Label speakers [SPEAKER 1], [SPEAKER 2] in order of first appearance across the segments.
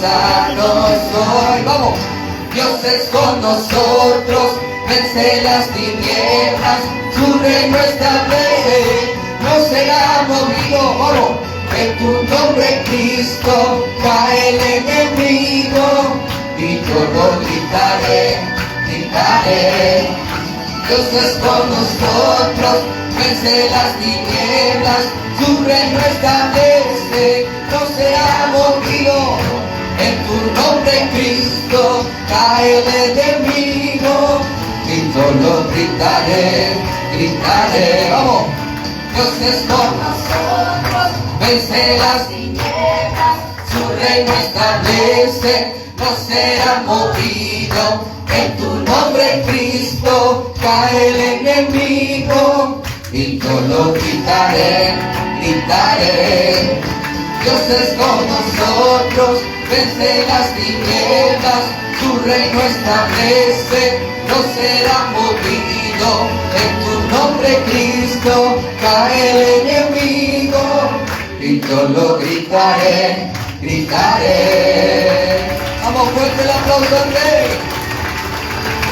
[SPEAKER 1] sanos hoy. Vamos. Dios es con nosotros, vence las tinieblas, su reino establece, no será movido. Vamos. En tu nombre, Cristo, cae el enemigo, y yo lo gritaré, gritaré. Dios es con nosotros, vence las tinieblas, su reino establece, no será movido. En tu nombre, Cristo, cae el enemigo, y yo lo gritaré, gritaré. Vamos. Dios es con nosotros, vence las tinieblas, su reino establece, no será movido. En tu nombre, Cristo, cae el enemigo, y yo lo gritaré, gritaré. Dios es con nosotros, vence las tinieblas, su reino establece, no será movido. En tu nombre, Cristo, cae el enemigo, y yo lo gritaré, gritaré. Vamos, fuerte el aplauso al Rey.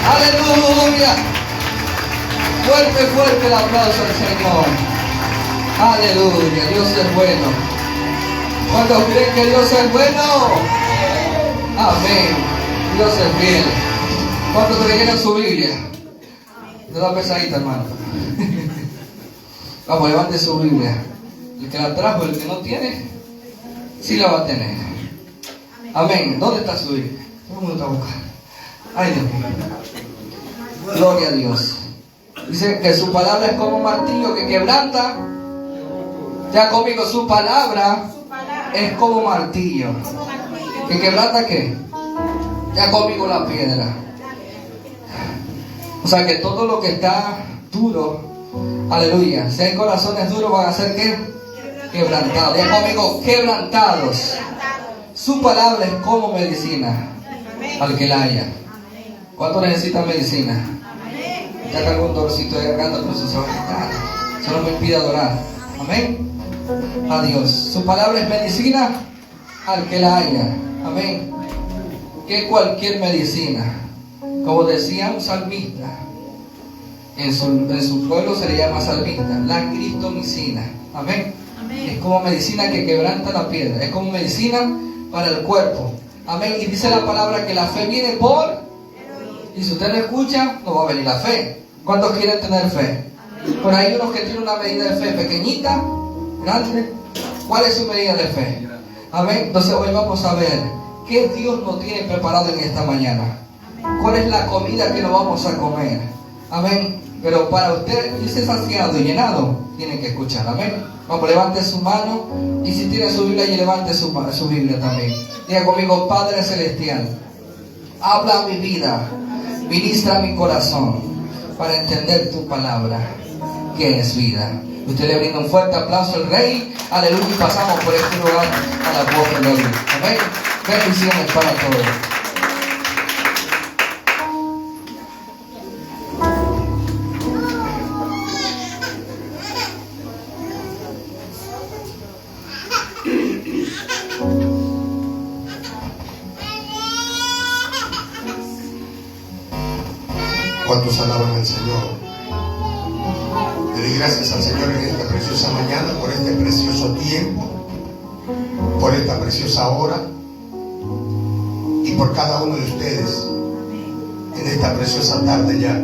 [SPEAKER 1] Aleluya. Fuerte, fuerte el aplauso al Señor. Aleluya. Dios es bueno. ¿Cuántos creen que Dios es bueno? Amén. Dios es fiel. ¿Cuántos creyeron su Biblia? No da pesadita, hermano. Vamos, levante su Biblia. El que la trajo, el que no tiene, sí la va a tener. Amén. ¿Dónde está su Biblia? ¿Cómo lo está buscando? Ay, Dios mío. Gloria a Dios. Dice que su palabra es como un martillo que quebranta. Ya conmigo, su palabra es como martillo. ¿Que quebranta qué? Ya conmigo la piedra. O sea que todo lo que está duro, aleluya, si hay corazones duros van a ser ¿qué? Quebrantados. Ya conmigo, quebrantados. Su palabra es como medicina al que la haya. ¿Cuánto necesitan medicina? Ya que algún dolorcito de garganta, pero eso se va a quitar. Solo me impide adorar. Amén. A Dios. Su palabra es medicina al que la haya. Amén. Que cualquier medicina. Como decía un salmista, en su pueblo se le llama salmista, la cristomicina. Amén. Es como medicina que quebranta la piedra. Es como medicina para el cuerpo. Amén. Y dice la palabra que la fe viene por... Y si usted no escucha, no va a venir la fe. ¿Cuántos quieren tener fe? Por ahí unos que tienen una medida de fe pequeñita, grande. ¿Cuál es su medida de fe? Amén. Entonces hoy vamos a ver qué Dios nos tiene preparado en esta mañana. ¿Cuál es la comida que nos vamos a comer? Amén. Pero para usted irse saciado y llenado, tiene que escuchar. Amén. Vamos, levante su mano. Y si tiene su Biblia, y levante su Biblia también. Diga conmigo: Padre Celestial, habla a mi vida, ministra mi corazón para entender tu palabra, que es vida. Usted le brinda un fuerte aplauso al Rey. Aleluya. Y pasamos por este lugar a la voz de la vida. Amén. Bendiciones para todos.
[SPEAKER 2] ¿Cuántos alaban al Señor? Le doy gracias al Señor en esta preciosa mañana, por este precioso tiempo, por esta preciosa hora, y por cada uno de ustedes en esta preciosa tarde ya,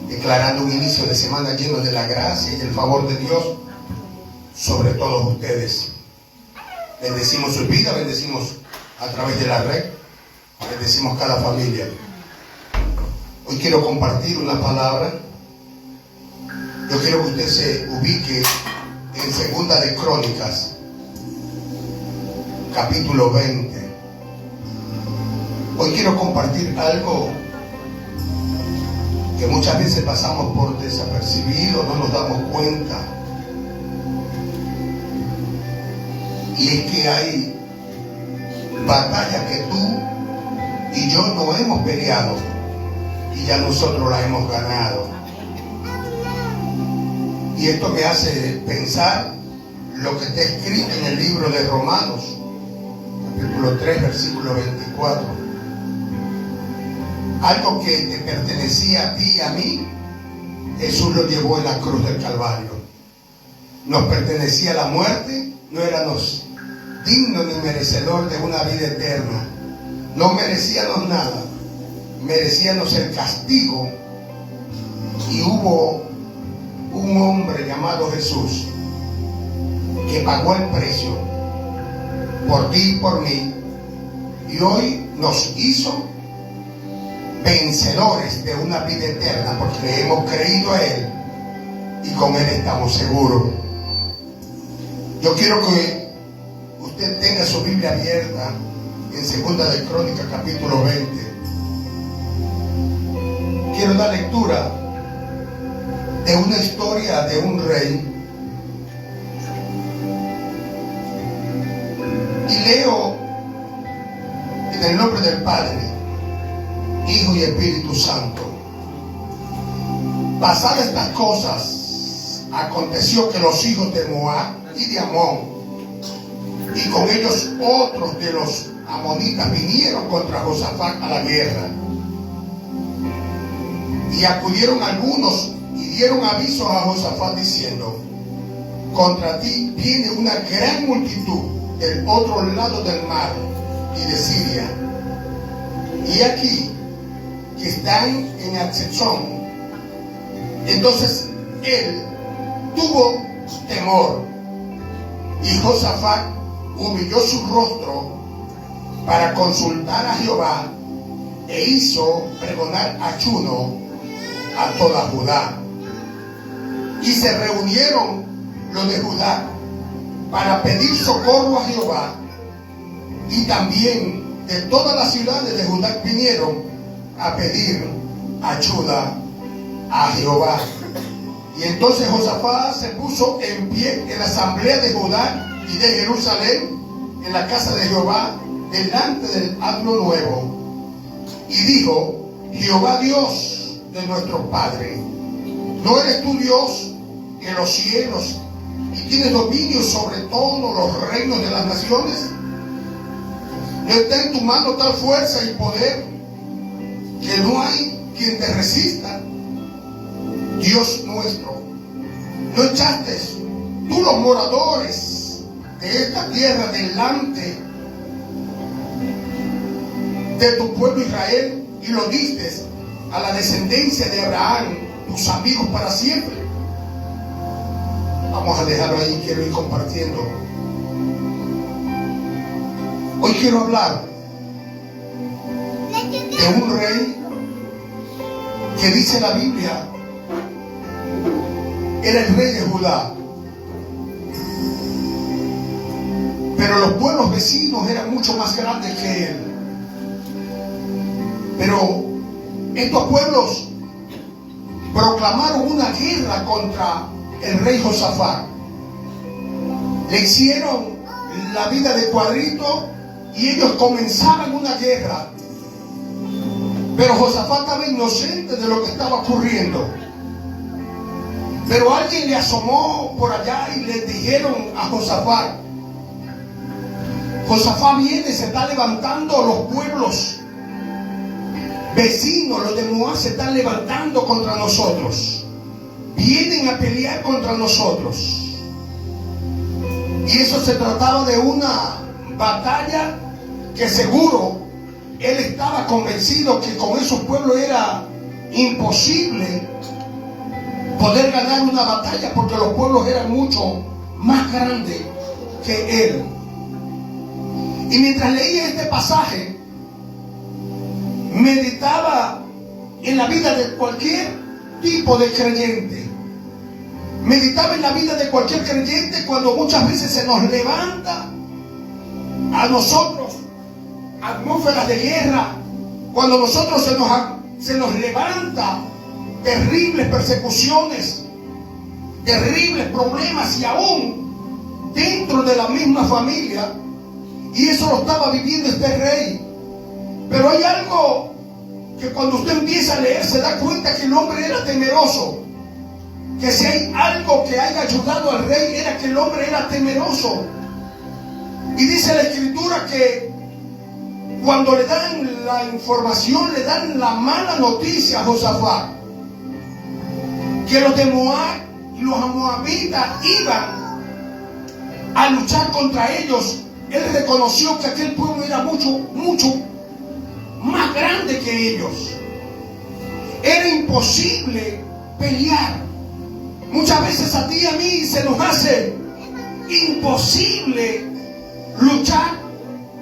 [SPEAKER 2] declarando un inicio de semana lleno de la gracia y el favor de Dios sobre todos ustedes. Bendecimos sus vidas, bendecimos a través de la red, bendecimos cada familia. Hoy quiero compartir una palabra. Yo quiero que usted se ubique en Segunda de Crónicas, capítulo 20. Hoy quiero compartir algo que muchas veces pasamos por desapercibido, no nos damos cuenta. Y es que hay batallas que tú y yo no hemos peleado y ya nosotros las hemos ganado. Y esto me hace pensar lo que está escrito en el libro de Romanos, capítulo 3, versículo 24. Algo que te pertenecía a ti y a mí, Jesús lo llevó en la cruz del Calvario. Nos pertenecía la muerte, no éramos dignos ni merecedores de una vida eterna. No merecíamos nada, merecíamos el castigo. Y hubo un hombre llamado Jesús que pagó el precio por ti y por mí, y hoy nos hizo vencedores de una vida eterna, porque le hemos creído a Él y con Él estamos seguros. Yo quiero que usted tenga su Biblia abierta en Segunda de Crónicas, capítulo 20. Quiero dar lectura de una historia de un rey. Y leo en el nombre del Padre, Hijo y Espíritu Santo. Pasadas estas cosas, aconteció que los hijos de Moab y de Amón, y con ellos otros de los amonitas, vinieron contra Josafat a la guerra. Y acudieron algunos y dieron aviso a Josafat diciendo: contra ti viene una gran multitud del otro lado del mar y de Siria, y aquí que están en Atzón. Entonces él tuvo temor, y Josafat humilló su rostro para consultar a Jehová, e hizo pregonar ayuno a toda Judá. Y se reunieron los de Judá para pedir socorro a Jehová, y también de todas las ciudades de Judá vinieron a pedir ayuda a Jehová. Y entonces Josafat se puso en pie en la asamblea de Judá y de Jerusalén, en la casa de Jehová, delante del atrio nuevo, y dijo: Jehová Dios de nuestro Padre, ¿no eres tú Dios en los cielos y tienes dominio sobre todos los reinos de las naciones? ¿No está en tu mano tal fuerza y poder que no hay quien te resista? Dios nuestro, ¿no echaste tú los moradores de esta tierra delante de tu pueblo Israel, y lo diste a la descendencia de Abraham, tus amigos, para siempre? Vamos a dejarlo ahí, quiero ir compartiendo. Hoy quiero hablar de un rey que dice la Biblia era el rey de Judá, pero los pueblos vecinos eran mucho más grandes que él. Pero estos pueblos proclamaron una guerra contra el rey Josafat. Le hicieron la vida de cuadrito y ellos comenzaban una guerra. Pero Josafat estaba inocente de lo que estaba ocurriendo. Pero alguien le asomó por allá y le dijeron a Josafat: Josafat viene, se está levantando los pueblos vecinos, los de Moab se están levantando contra nosotros. Vienen a pelear contra nosotros. Y eso se trataba de una batalla que seguro él estaba convencido que con esos pueblos era imposible poder ganar una batalla, porque los pueblos eran mucho más grandes que él. Y mientras leía este pasaje, meditaba en la vida de cualquier tipo de creyente. Meditaba en la vida de cualquier creyente cuando muchas veces se nos levanta a nosotros atmósferas de guerra, cuando nosotros se nos levanta terribles persecuciones, terribles problemas, y aún dentro de la misma familia. Y eso lo estaba viviendo este rey. Pero hay algo que cuando usted empieza a leer se da cuenta que el hombre era temeroso. Que si hay algo que haya ayudado al rey era que el hombre era temeroso. Y dice la escritura que cuando le dan la información, le dan la mala noticia a Josafat, que los de Moab y los moabitas iban a luchar contra ellos, él reconoció que aquel pueblo era mucho más grande que ellos. Era imposible pelear. Muchas veces a ti y a mí se nos hace imposible luchar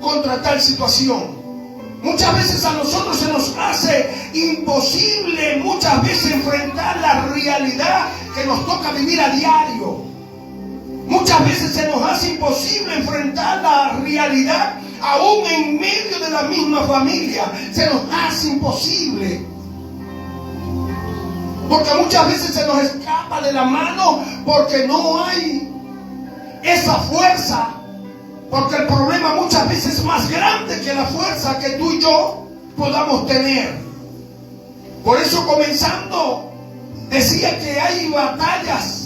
[SPEAKER 2] contra tal situación. Muchas veces a nosotros se nos hace imposible muchas veces enfrentar la realidad que nos toca vivir a diario. Muchas veces se nos hace imposible enfrentar la realidad aún en medio de la misma familia. Se nos hace imposible. Porque muchas veces se nos escapa de la mano porque no hay esa fuerza. Porque el problema muchas veces es más grande que la fuerza que tú y yo podamos tener. Por eso, comenzando, decía que hay batallas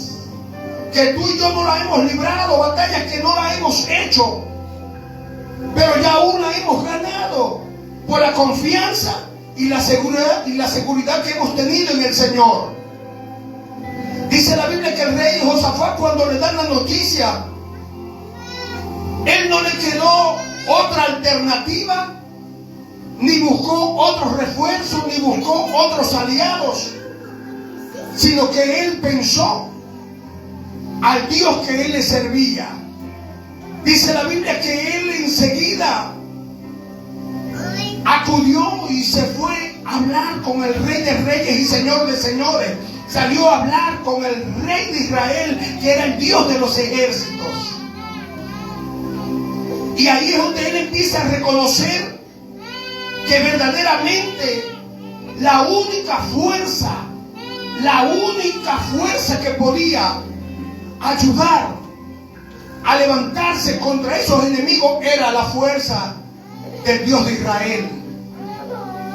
[SPEAKER 2] que tú y yo no las hemos librado, batallas que no las hemos hecho, pero ya aún la hemos ganado por la confianza y la seguridad que hemos tenido en el Señor. Dice la Biblia que el rey Josafat, cuando le dan la noticia, él no le quedó otra alternativa, ni buscó otros refuerzos, ni buscó otros aliados, sino que él pensó al Dios que él le servía. Dice la Biblia que él enseguida acudió y se fue a hablar con el Rey de Reyes y Señor de Señores. Salió a hablar con el Rey de Israel, que era el Dios de los ejércitos. Y ahí es donde él empieza a reconocer que verdaderamente la única fuerza que podía ayudar a levantarse contra esos enemigos era la fuerza del Dios de Israel.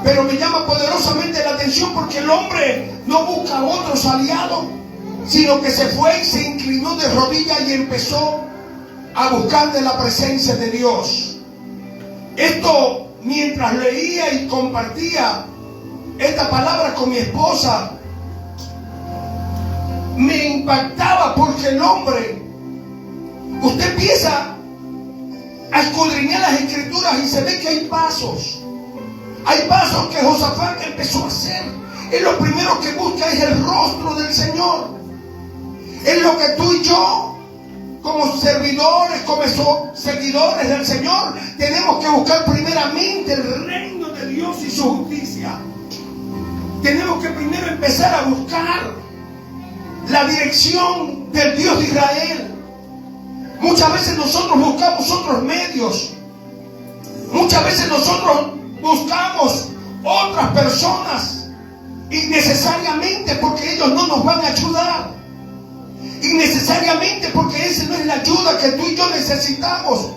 [SPEAKER 2] Pero me llama poderosamente la atención porque el hombre no busca otros aliados, sino que se fue y se inclinó de rodillas y empezó a buscar de la presencia de Dios. Esto, mientras leía y compartía esta palabra con mi esposa, me impactaba porque el hombre, usted empieza a escudriñar las escrituras y se ve que hay pasos que Josafat empezó a hacer. Él lo primero que busca es el rostro del Señor. Es lo que tú y yo, como servidores, como seguidores del Señor, tenemos que buscar primeramente el reino de Dios y su justicia. Tenemos que primero empezar a buscar la dirección del Dios de Israel. Muchas veces nosotros buscamos otros medios. Muchas veces nosotros buscamos otras personas innecesariamente porque ellos no nos van a ayudar. Innecesariamente porque esa no es la ayuda que tú y yo necesitamos.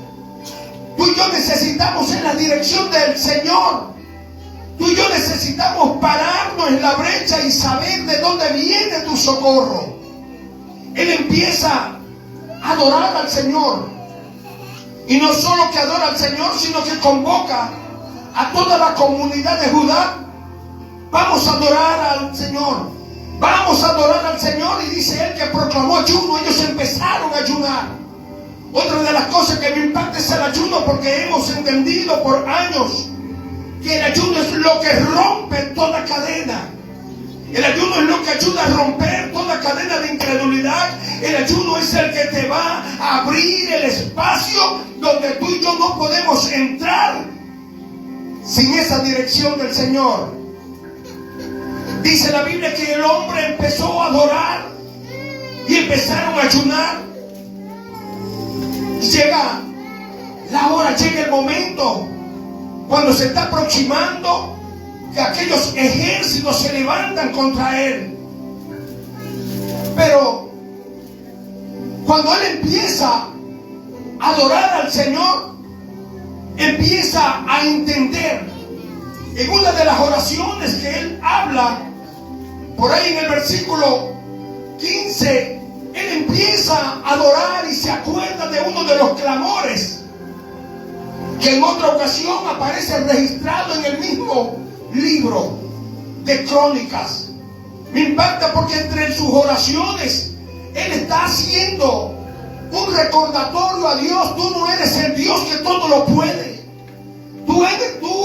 [SPEAKER 2] Tú y yo necesitamos en la dirección del Señor. Tú y yo necesitamos pararnos en la brecha y saber de dónde viene tu socorro. Él empieza a adorar al Señor. Y no solo que adora al Señor, sino que convoca a toda la comunidad de Judá. Vamos a adorar al Señor. Vamos a adorar al Señor. Y dice él que proclamó ayuno. Ellos empezaron a ayunar. Otra de las cosas que me impacta es el ayuno, porque hemos entendido por años que el ayuno es lo que rompe toda cadena. El ayuno es lo que ayuda a romper toda cadena de incredulidad. El ayuno es el que te va a abrir el espacio donde tú y yo no podemos entrar sin esa dirección del Señor. Dice la Biblia que el hombre empezó a adorar y empezaron a ayunar. Llega la hora, llega el momento cuando se está aproximando que aquellos ejércitos se levantan contra él. Pero cuando él empieza a adorar al Señor, empieza a entender. En una de las oraciones que él habla, por ahí en el versículo 15, él empieza a adorar y se acuerda de uno de los clamores que en otra ocasión aparece registrado en el mismo libro de Crónicas. Me impacta porque entre sus oraciones él está haciendo un recordatorio a Dios. Tú no eres el Dios que todo lo puede. Tú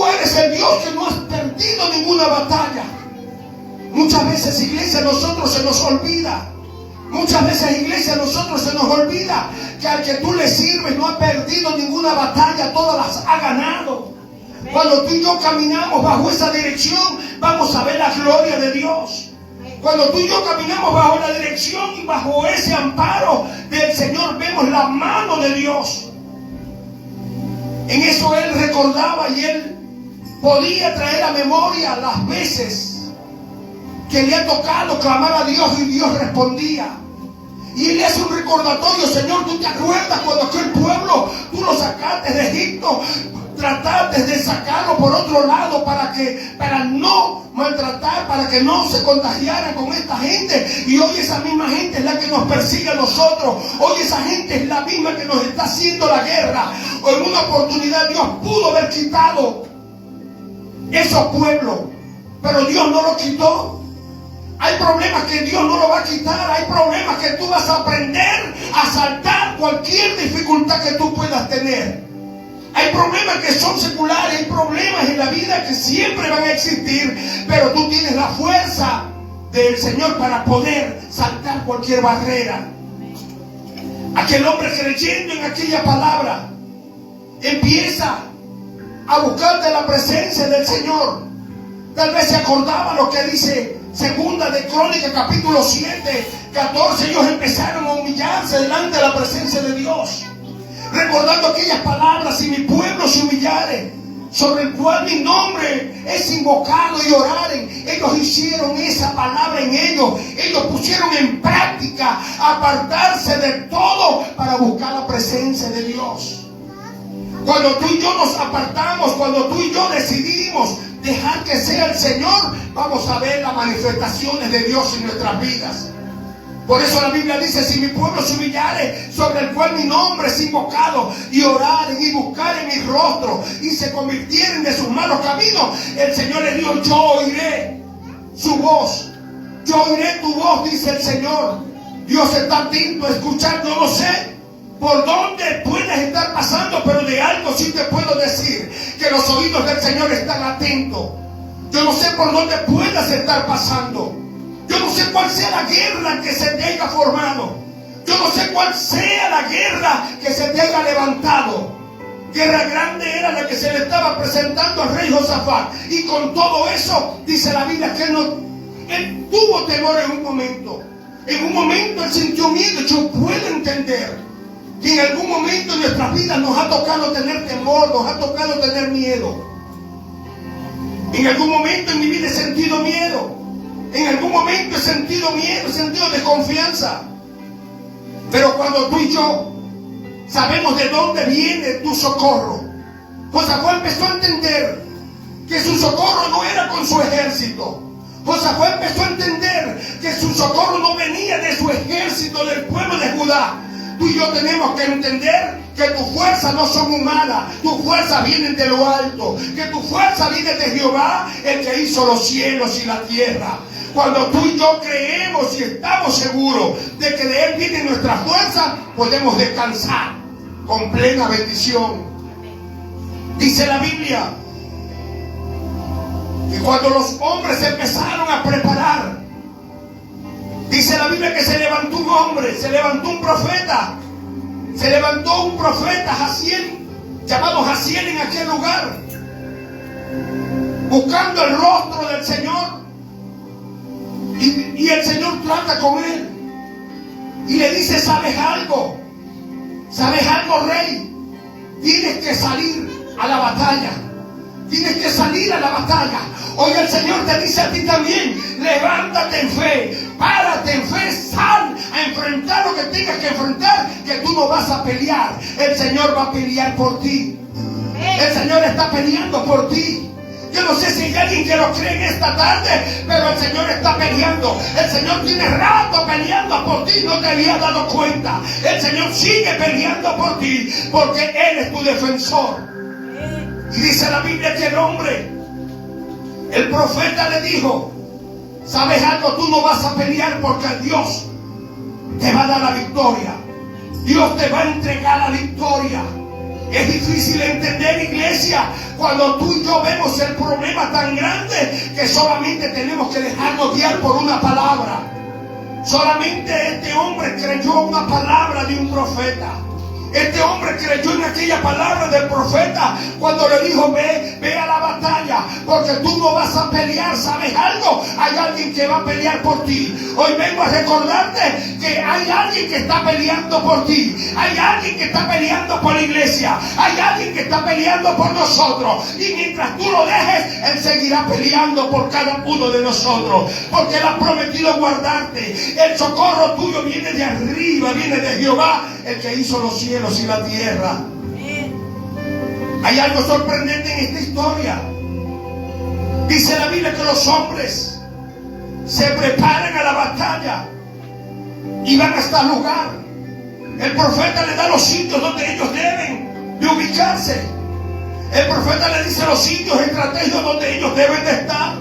[SPEAKER 2] eres el Dios que no has perdido ninguna batalla. Muchas veces, iglesia, a nosotros se nos olvida. Muchas veces, iglesia, a nosotros se nos olvida que al que tú le sirves no ha perdido ninguna batalla, todas las ha ganado. Cuando tú y yo caminamos bajo esa dirección, vamos a ver la gloria de Dios. Cuando tú y yo caminamos bajo la dirección y bajo ese amparo del Señor, vemos la mano de Dios. En eso él recordaba y él podía traer a memoria las veces que le ha tocado clamar a Dios y Dios respondía. Y él hace un recordatorio: Señor, ¿tú te acuerdas cuando aquel pueblo tú lo sacaste de Egipto? Trataste de sacarlo por otro lado para no maltratar, para que no se contagiaran con esta gente. Y hoy esa misma gente es la que nos persigue a nosotros. Hoy esa gente es la misma que nos está haciendo la guerra. O en una oportunidad Dios pudo haber quitado esos pueblos, pero Dios no lo quitó. Hay problemas que Dios no lo va a quitar. Hay problemas que tú vas a aprender a saltar cualquier dificultad que tú puedas tener. Hay problemas que son seculares, hay problemas en la vida que siempre van a existir, pero tú tienes la fuerza del Señor para poder saltar cualquier barrera. Aquel hombre, creyendo en aquella palabra, empieza a buscar de la presencia del Señor. Tal vez se acordaba lo que dice Segunda de Crónicas, capítulo 7, 14. Ellos empezaron a humillarse delante de la presencia de Dios, recordando aquellas palabras: si mi pueblo se humillare, sobre el cual mi nombre es invocado, y oraren. Ellos hicieron esa palabra en ellos. Ellos pusieron en práctica apartarse de todo para buscar la presencia de Dios. Cuando tú y yo nos apartamos, cuando tú y yo decidimos dejar que sea el Señor, vamos a ver las manifestaciones de Dios en nuestras vidas. Por eso la Biblia dice: si mi pueblo se humillare, sobre el cual mi nombre es invocado, y oraren y buscaren mi rostro, y se convirtieren de sus malos caminos, el Señor le dijo: yo oiré su voz. Yo oiré tu voz, dice el Señor. Dios está atento a escuchar. Yo no sé por dónde puedes estar pasando, pero de algo sí te puedo decir: que los oídos del Señor están atentos. Yo no sé por dónde puedas estar pasando. Yo no sé cuál sea la guerra que se te haya formado. Yo no sé cuál sea la guerra que se te haya levantado. Guerra grande era la que se le estaba presentando al rey Josafat. Y con todo eso, dice la Biblia que él tuvo temor en un momento. En un momento él sintió miedo. Yo puedo entender que en algún momento en nuestras vidas nos ha tocado tener temor, nos ha tocado tener miedo. En algún momento en mi vida he sentido miedo. En algún momento he sentido miedo, he sentido desconfianza. Pero cuando tú y yo sabemos de dónde viene tu socorro, Josafat empezó a entender que su socorro no era con su ejército. Josafat empezó a entender que su socorro no venía de su ejército, del pueblo de Judá. Tú y yo tenemos que entender que tus fuerzas no son humanas, tus fuerzas vienen de lo alto, que tu fuerza viene de Jehová, el que hizo los cielos y la tierra. Cuando tú y yo creemos y estamos seguros de que de Él viene nuestra fuerza, podemos descansar con plena bendición. Dice la Biblia que cuando los hombres empezaron a preparar, dice la Biblia que se levantó un hombre, se levantó un profeta, Jaziel, llamado Jaziel, en aquel lugar, buscando el rostro del Señor. Y el Señor trata con él y le dice: ¿sabes algo? ¿Sabes algo, rey? Tienes que salir a la batalla. Tienes que salir a la batalla. Hoy el Señor te dice a ti también: levántate en fe, párate en fe, sal a enfrentar lo que tengas que enfrentar, que tú no vas a pelear. El Señor va a pelear por ti. El Señor está peleando por ti. Yo no sé si hay alguien que lo cree en esta tarde, pero el Señor está peleando. El Señor tiene rato peleando por ti, no te habías dado cuenta. El Señor sigue peleando por ti, porque Él es tu defensor. Y dice la Biblia que el profeta le dijo: ¿sabes algo? Tú no vas a pelear porque Dios te va a dar la victoria. Dios te va a entregar la victoria. Es difícil entender, iglesia, cuando tú y yo vemos el problema tan grande que solamente tenemos que dejarnos guiar por una palabra. Solamente este hombre creyó una palabra de un profeta. Este hombre creyó en aquella palabra del profeta cuando le dijo: ve a la batalla, porque tú no vas a pelear. ¿Sabes algo? Hay alguien que va a pelear por ti. Hoy vengo a recordarte que hay alguien que está peleando por ti. Hay alguien que está peleando por la iglesia. Hay alguien que está peleando por nosotros. Y mientras tú lo dejes, Él seguirá peleando por cada uno de nosotros, porque Él ha prometido guardarte. El socorro tuyo viene de arriba, viene de Jehová, el que hizo los cielos y la tierra. Hay algo sorprendente en esta historia. Dice la Biblia que los hombres se preparan a la batalla y van hasta el lugar. El profeta le da los sitios donde ellos deben de ubicarse. El profeta le dice los sitios estratégicos donde ellos deben de estar.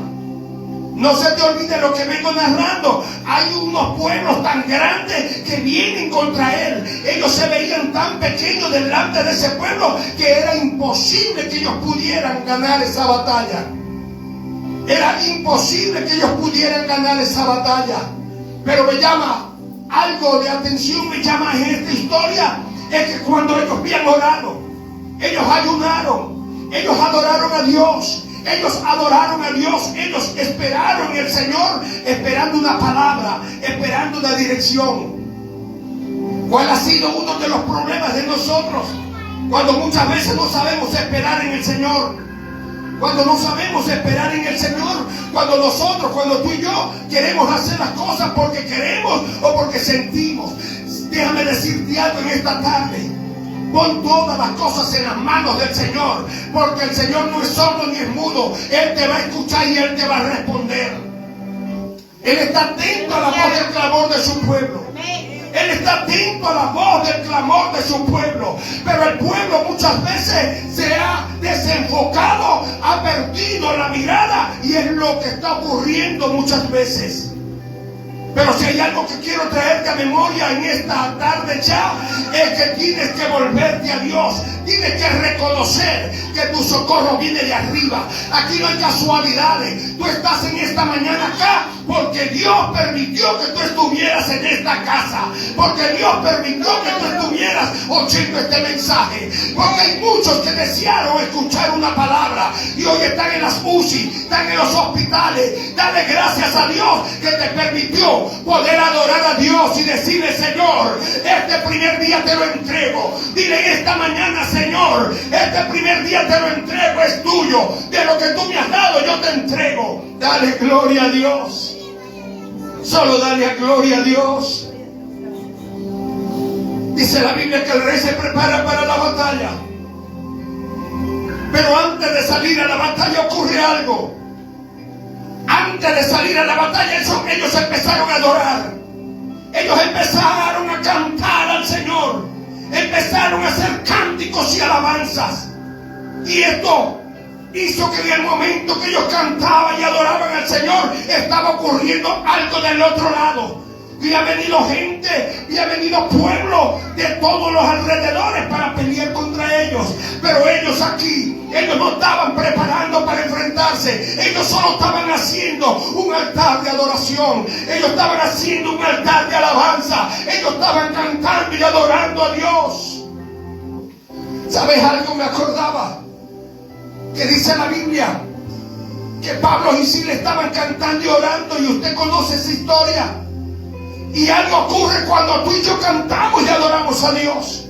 [SPEAKER 2] No se te olvide lo que vengo narrando. Hay unos pueblos tan grandes que vienen contra él. Ellos se veían tan pequeños delante de ese pueblo que era imposible que ellos pudieran ganar esa batalla. Era imposible que ellos pudieran ganar esa batalla. Pero me llama algo de atención, me llama en esta historia, es que cuando ellos habían orado, ellos ayunaron, ellos adoraron a Dios. Ellos adoraron a Dios, ellos esperaron en el Señor, esperando una palabra, esperando una dirección. ¿Cuál ha sido uno de los problemas de nosotros? Cuando muchas veces no sabemos esperar en el Señor. Cuando no sabemos esperar en el Señor. Cuando tú y yo queremos hacer las cosas porque queremos o porque sentimos. Déjame decirte algo en esta tarde. Pon todas las cosas en las manos del Señor, porque el Señor no es sordo ni es mudo. Él te va a escuchar y Él te va a responder. Él está atento a la voz del clamor de su pueblo. Él está atento a la voz del clamor de su pueblo. Pero el pueblo muchas veces se ha desenfocado, ha perdido la mirada, y es lo que está ocurriendo muchas veces. Pero si hay algo que quiero traerte a memoria en esta tarde ya, es que tienes que volverte a Dios. Tienes que reconocer que tu socorro viene de arriba. Aquí no hay casualidades. Tú estás en esta mañana acá porque Dios permitió que tú estuvieras en esta casa. Porque Dios permitió que tú estuvieras oyendo este mensaje. Porque hay muchos que desearon escuchar una palabra y hoy están en las UCI, están en los hospitales. Dale gracias a Dios que te permitió poder adorar a Dios y decirle: Señor, este primer día te lo entrego. Dile esta mañana: Señor, este primer día te lo entrego, es tuyo. De lo que tú me has dado yo te entrego. Dale gloria a Dios. Solo dale gloria a Dios. Dice la Biblia que el rey se prepara para la batalla. Pero antes de salir a la batalla ocurre algo. Antes de salir a la batalla ellos empezaron a adorar. Ellos empezaron a cantar al Señor. Empezaron a hacer cánticos y alabanzas. Y esto hizo que en el momento que ellos cantaban y adoraban al Señor, estaba ocurriendo algo del otro lado. Y ha venido gente, y ha venido pueblo de todos los alrededores para pelear contra ellos. Pero ellos aquí, ellos no estaban preparando para enfrentarse. Ellos solo estaban haciendo un altar de adoración. Ellos estaban haciendo un altar de alabanza. Ellos estaban cantando y adorando a Dios. ¿Sabes algo? Me acordaba que dice la Biblia que Pablo y Silas estaban cantando y orando, y usted conoce esa historia. Y algo ocurre cuando tú y yo cantamos y adoramos a Dios.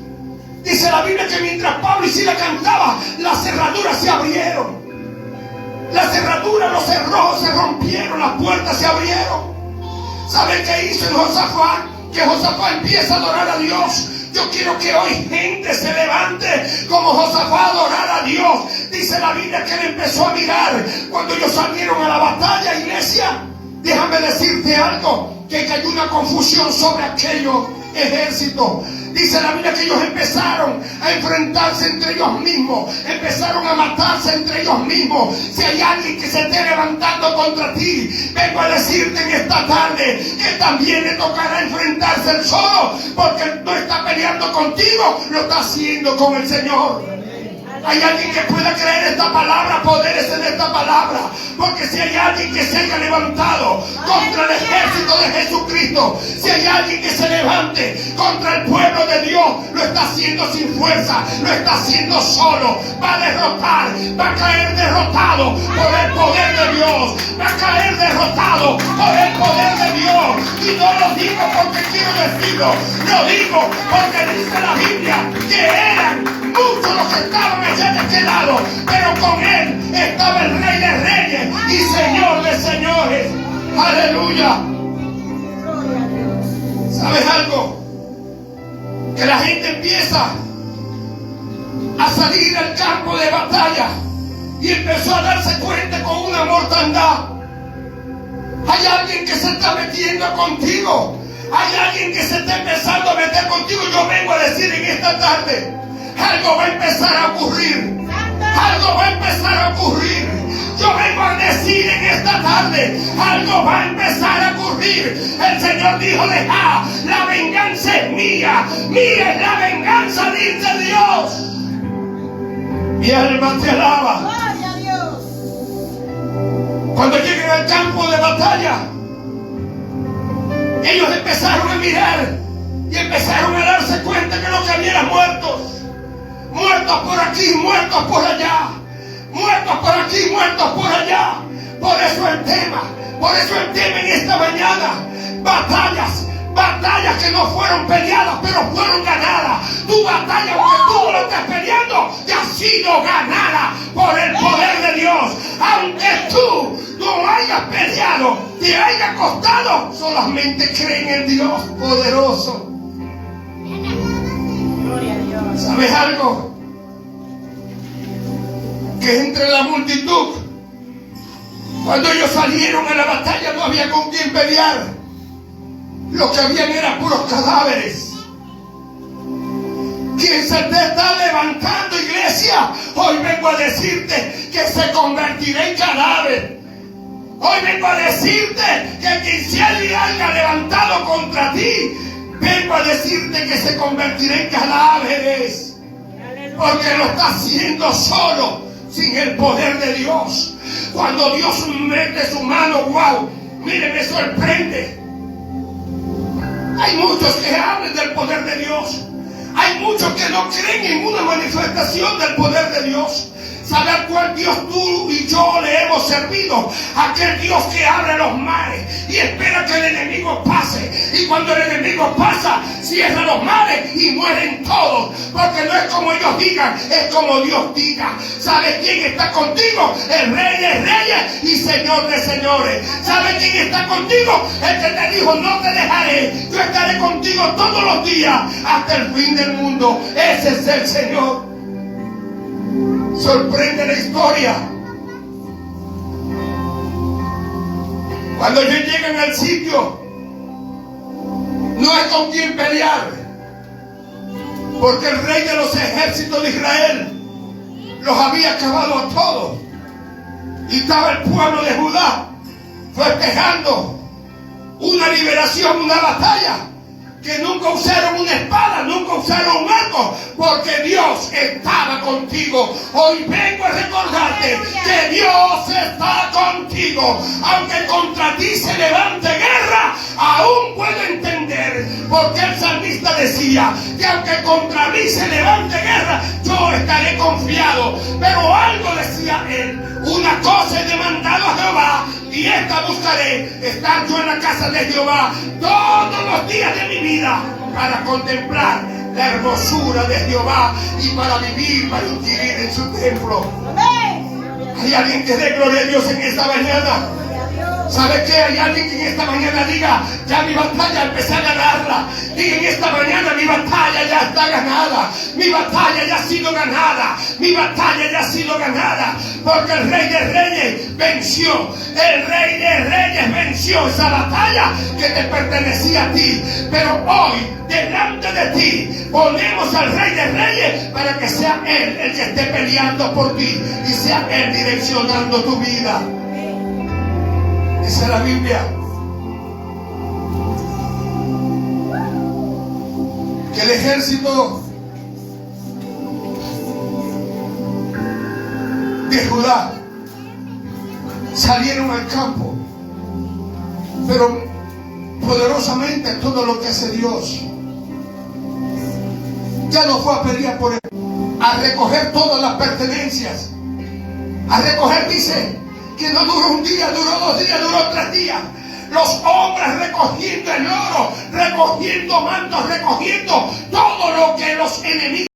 [SPEAKER 2] Dice la Biblia que mientras Pablo y Silas cantaban, las cerraduras se abrieron. Las cerraduras, los cerrojos se rompieron, las puertas se abrieron. ¿Saben qué hizo en Josafat? Que Josafat empieza a adorar a Dios. Yo quiero que hoy gente se levante como Josafat a adorar a Dios. Dice la Biblia que él empezó a mirar cuando ellos salieron a la batalla, iglesia. Déjame decirte algo, que cayó una confusión sobre aquellos ejércitos. Dice la Biblia que ellos empezaron a enfrentarse entre ellos mismos, empezaron a matarse entre ellos mismos. Si hay alguien que se esté levantando contra ti, vengo a decirte en esta tarde que también le tocará enfrentarse él solo, porque él no está peleando contigo, lo está haciendo con el Señor. Hay alguien que pueda creer esta palabra, poderes en esta palabra, porque si hay alguien que se haya levantado contra el ejército de Jesucristo, si hay alguien que se levante contra el pueblo de Dios, lo está haciendo sin fuerza, lo está haciendo solo, va a derrotar, va a caer derrotado por el poder de Dios, va a caer derrotado por el poder de Dios. Y no lo digo porque quiero decirlo, lo digo porque dice la Biblia que eran muchos los que estaban allá de aquel lado, pero con él estaba el Rey de Reyes y Señor de Señores. Aleluya. ¿Sabes algo? Que la gente empieza a salir al campo de batalla y empezó a darse cuenta con una mortandad. Hay alguien que se está metiendo contigo, hay alguien que se está empezando a meter contigo. Yo vengo a decir en esta tarde, algo va a empezar a ocurrir. Algo va a empezar a ocurrir. Yo vengo a decir en esta tarde, algo va a empezar a ocurrir. El Señor dijo, deja, la venganza es mía. Mía es la venganza, dice Dios. Mi alma te alaba.
[SPEAKER 3] Gloria a Dios.
[SPEAKER 2] Cuando lleguen al campo de batalla, ellos empezaron a mirar y empezaron a darse cuenta que lo que había eran muertos. Muertos por aquí, muertos por allá. Muertos por aquí, muertos por allá. Por eso el tema en esta mañana. Batallas que no fueron peleadas, pero fueron ganadas. Tu batalla, aunque tú no lo estés peleando, te ha sido ganada por el poder de Dios. Aunque tú no hayas peleado, te haya costado, solamente cree en el Dios poderoso.
[SPEAKER 3] Gloria a Dios.
[SPEAKER 2] ¿Sabes algo? Que entre la multitud, cuando ellos salieron a la batalla, no había con quién pelear. Lo que habían eran puros cadáveres. Quien se te está levantando, iglesia, hoy vengo a decirte que se convertirá en cadáver. Hoy vengo a decirte que quien se haya levantado contra ti, vengo a decirte que se convertirá en cadáveres. Porque lo está haciendo solo, sin el poder de Dios. Cuando Dios mete su mano, wow, mire, me sorprende. Hay muchos que hablan del poder de Dios. Hay muchos que no creen en una manifestación del poder de Dios. ¿Sabe a cuál Dios tú y yo le hemos servido? Aquel Dios que abre los mares y espera que el enemigo pase. Y cuando el enemigo pasa, cierra los mares y mueren todos. Porque no es como ellos digan, es como Dios diga. ¿Sabe quién está contigo? El Rey de Reyes y Señor de Señores. ¿Sabe quién está contigo? El que te dijo, no te dejaré. Yo estaré contigo todos los días hasta el fin del mundo. Ese es el Señor. Sorprende la historia. Cuando ellos llegan al sitio, no hay con quién pelear, porque el rey de los ejércitos de Israel los había acabado a todos. Y estaba el pueblo de Judá festejando una liberación, una batalla, que nunca usaron una espada, nunca usaron un arco, porque Dios estaba contigo. Hoy vengo a recordarte que Dios está contigo. Aunque contra ti se levante guerra, aún puedo entender, porque el salmista decía que aunque contra mí se levante guerra, yo estaré confiado. Pero algo decía él: una cosa he demandado a Jehová, y esta buscaré, estar yo en la casa de Jehová todos los días de mi vida, para contemplar la hermosura de Jehová y para vivir, para inquirir en su templo. Hay alguien que dé gloria a Dios en esta mañana. ¿Sabe qué? Hay alguien que en esta mañana diga, ya mi batalla empecé a ganarla. Diga en esta mañana, mi batalla ya está ganada. Mi batalla ya ha sido ganada. Mi batalla ya ha sido ganada. Porque el Rey de Reyes venció. El Rey de Reyes venció esa batalla que te pertenecía a ti. Pero hoy, delante de ti, ponemos al Rey de Reyes para que sea Él el que esté peleando por ti. Y sea Él direccionando tu vida. Dice la Biblia que el ejército de Judá salieron al campo, pero poderosamente todo lo que hace Dios. Ya no fue a pelear por él, a recoger todas las pertenencias, a recoger, dice, que no duró un día, duró 2 días, duró 3 días. Los hombres recogiendo el oro, recogiendo mantos, recogiendo todo lo que los enemigos